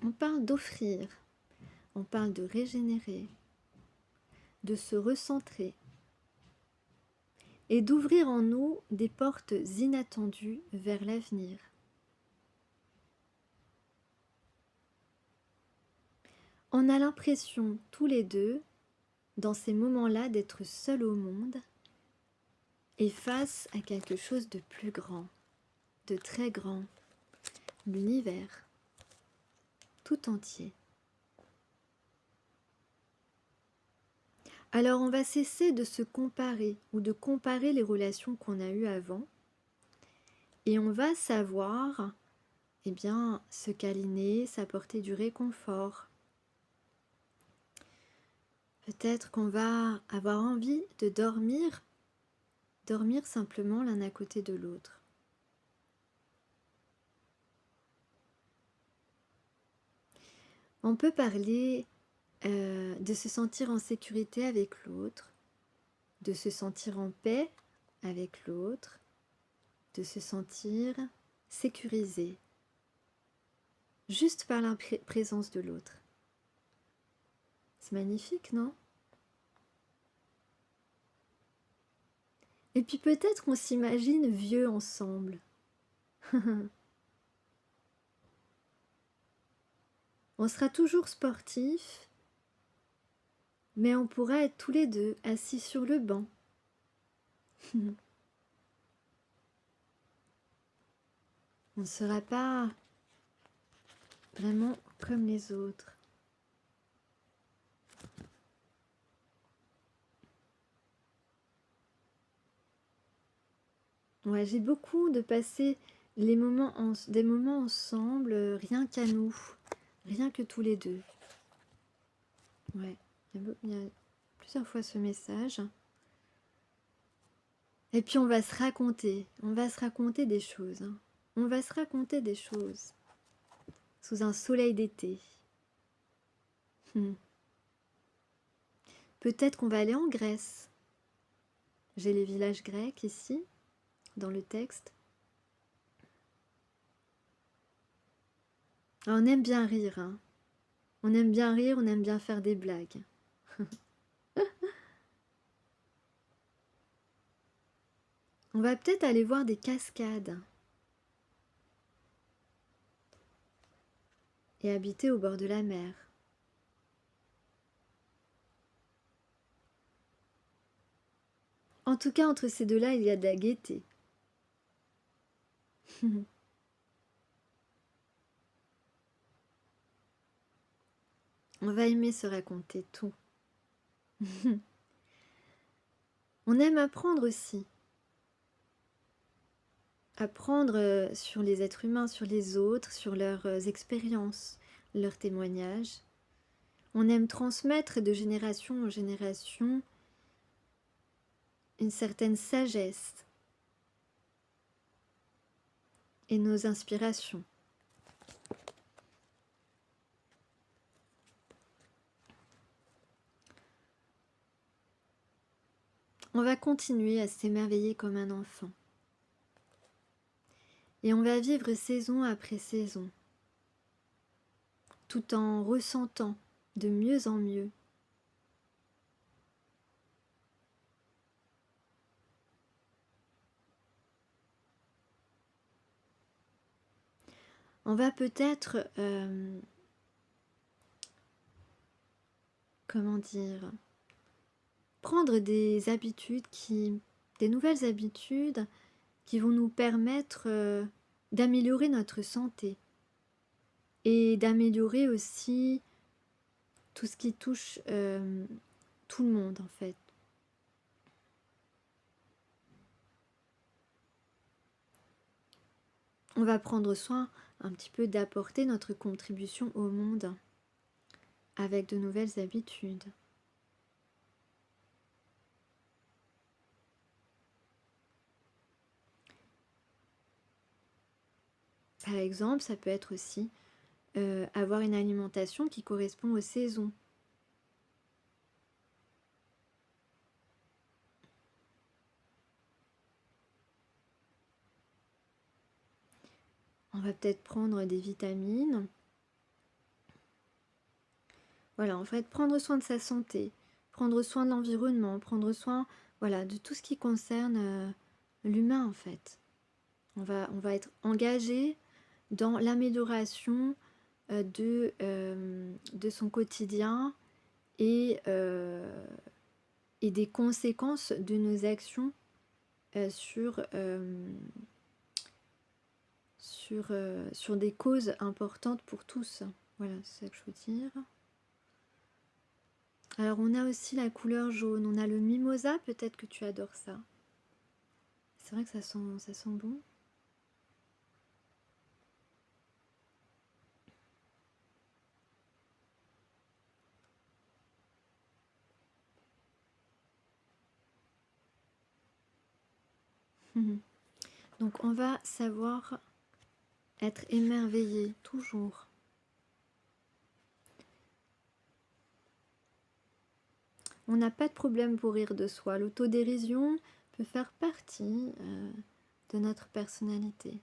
On parle d'offrir. On parle de régénérer, de se recentrer et d'ouvrir en nous des portes inattendues vers l'avenir. On a l'impression tous les deux, dans ces moments-là, d'être seuls au monde et face à quelque chose de plus grand, de très grand, l'univers. tout entier. Alors on va cesser de se comparer ou de comparer les relations qu'on a eues avant et on va savoir, eh bien, se câliner, s'apporter du réconfort. Peut-être qu'on va avoir envie de dormir simplement l'un à côté de l'autre. On peut parler de se sentir en sécurité avec l'autre, de se sentir en paix avec l'autre, de se sentir sécurisé, juste par la présence de l'autre. C'est magnifique, non? Et puis peut-être qu'on s'imagine vieux ensemble. On sera toujours sportifs, mais on pourra être tous les deux assis sur le banc. On ne sera pas vraiment comme les autres. Ouais, j'ai beaucoup de passer des moments ensemble, rien qu'à nous, rien que tous les deux. Ouais, il y a plusieurs fois ce message. Et puis on va se raconter des choses. On va se raconter des choses sous un soleil d'été. Peut-être qu'on va aller en Grèce. J'ai les villages grecs ici, dans le texte. Alors, on aime bien rire. On aime bien rire, on aime bien faire des blagues. On va peut-être aller voir des cascades. Et habiter au bord de la mer. En tout cas, entre ces deux-là, il y a de la gaieté. On va aimer se raconter tout. On aime apprendre aussi. Apprendre sur les êtres humains, sur les autres, sur leurs expériences, leurs témoignages. On aime transmettre de génération en génération une certaine sagesse et nos inspirations. On va continuer à s'émerveiller comme un enfant. Et on va vivre saison après saison, tout en ressentant de mieux en mieux on va peut-être, comment dire, prendre des nouvelles habitudes qui vont nous permettre d'améliorer notre santé et d'améliorer aussi tout ce qui touche tout le monde en fait. On va prendre soin un petit peu d'apporter notre contribution au monde avec de nouvelles habitudes. Par exemple, ça peut être aussi avoir une alimentation qui correspond aux saisons. On va peut-être prendre des vitamines. Voilà, en fait, prendre soin de sa santé, prendre soin de l'environnement, prendre soin, voilà, de tout ce qui concerne l'humain en fait. On va être engagé dans l'amélioration de son quotidien et des conséquences de nos actions sur des causes importantes pour tous. Voilà, c'est ça que je veux dire. Alors on a aussi la couleur jaune, on a le mimosa, peut-être que tu adores ça. C'est vrai que ça sent bon. Donc on va savoir être émerveillé, toujours. On n'a pas de problème pour rire de soi. L'autodérision peut faire partie de notre personnalité.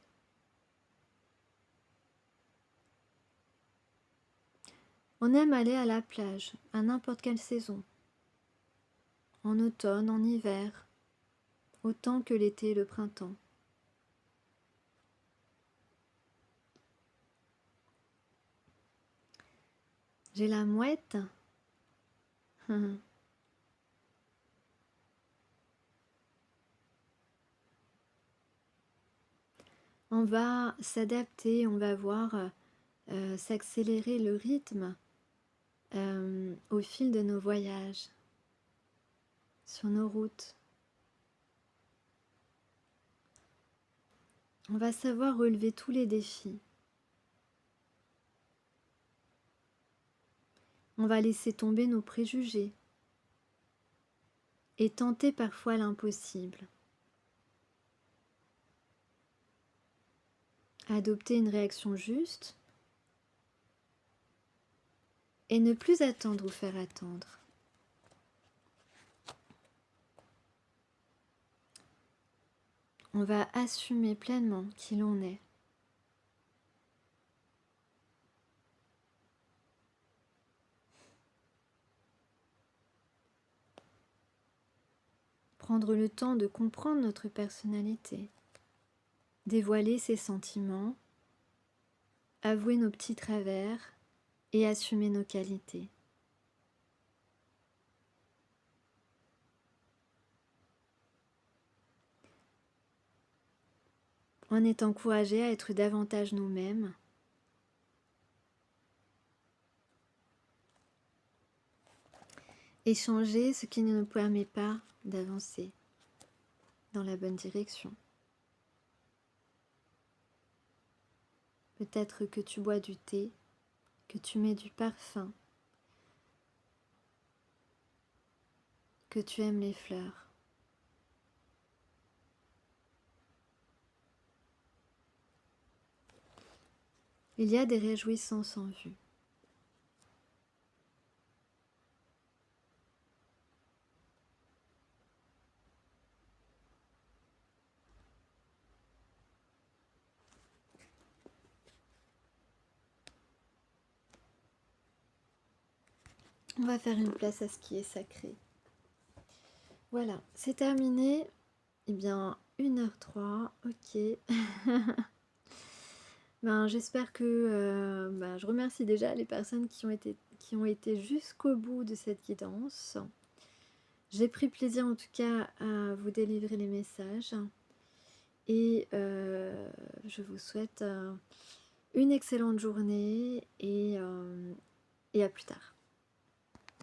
On aime aller à la plage, à n'importe quelle saison. En automne, en hiver, autant que l'été et le printemps. J'ai la mouette. On va s'adapter, on va voir s'accélérer le rythme au fil de nos voyages, sur nos routes. On va savoir relever tous les défis. On va laisser tomber nos préjugés et tenter parfois l'impossible. Adopter une réaction juste et ne plus attendre ou faire attendre. On va assumer pleinement qui l'on est. Prendre le temps de comprendre notre personnalité, dévoiler ses sentiments, avouer nos petits travers et assumer nos qualités. On est encouragé à être davantage nous-mêmes. Et changer ce qui ne nous permet pas d'avancer dans la bonne direction. Peut-être que tu bois du thé, que tu mets du parfum, que tu aimes les fleurs. Il y a des réjouissances en vue. On va faire une place à ce qui est sacré. Voilà, c'est terminé. Eh bien, 1h03, ok. J'espère que... je remercie déjà les personnes qui ont été jusqu'au bout de cette guidance. J'ai pris plaisir en tout cas à vous délivrer les messages. Et je vous souhaite une excellente journée et à plus tard.